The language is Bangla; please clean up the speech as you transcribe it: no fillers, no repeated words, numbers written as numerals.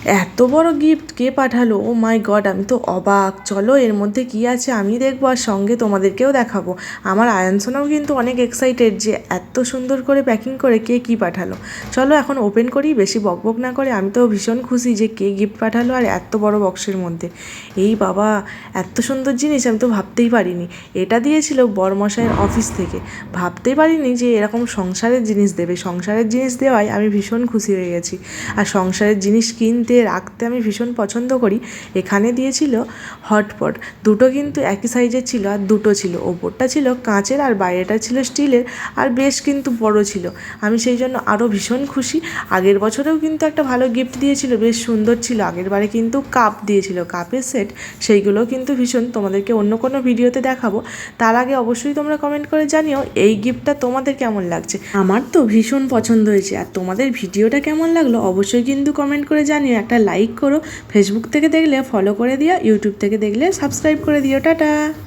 এত বড় গিফট কে পাঠালো? ও মাই গড, আমি তো অবাক। চলো এর মধ্যে কি আছে আমি দেখবো, আর সঙ্গে তোমাদেরকেও দেখাবো। আমার আয়ানসোনাও কিন্তু অনেক এক্সাইটেড যে এত সুন্দর করে প্যাকিং করে কে কি পাঠালো। চলো এখন ওপেন করি, বেশি বকবক না করে। আমি তো ভীষণ খুশি যে কে গিফট পাঠালো আর এত বড় বক্সের মধ্যে। এই বাবা, এত সুন্দর জিনিস আমি তো ভাবতেই পারিনি। এটা দিয়েছিল বরমশাইয়ের অফিস থেকে। ভাবতেই পারিনি যে এরকম সংসারের জিনিস দেবে। সংসারের জিনিস দেওয়ায় আমি ভীষণ খুশি হয়ে গেছি। আর সংসারের জিনিস কিনতে রাখতে আমি ভীষণ পছন্দ করি। এখানে দিয়েছিল হটপট, দুটো কিন্তু একই সাইজের ছিল, আর দুটো ছিল। ওপরটা ছিল কাঁচের আর বাইরেটা ছিল স্টিলের, আর বেশ কিন্তু বড় ছিল। আমি সেই জন্য আরও ভীষণ খুশি। আগের বছরেও কিন্তু একটা ভালো গিফট দিয়েছিল, বেশ সুন্দর ছিল। আগের বারে কিন্তু কাপ দিয়েছিল, কাপের সেট। সেইগুলো কিন্তু ভীষণ, তোমাদেরকে অন্য কোনো ভিডিওতে দেখাবো। তার আগে অবশ্যই তোমরা কমেন্ট করে জানিও এই গিফটটা তোমাদের কেমন লাগছে। আমার তো ভীষণ পছন্দ হয়েছে। আর তোমাদের ভিডিওটা কেমন লাগলো অবশ্যই কিন্তু কমেন্ট করে জানিও। একটা লাইক করো, ফেসবুক থেকে দেখলে ফলো করে দিও, ইউটিউব থেকে দেখলে সাবস্ক্রাইব করে দিও। টাটা।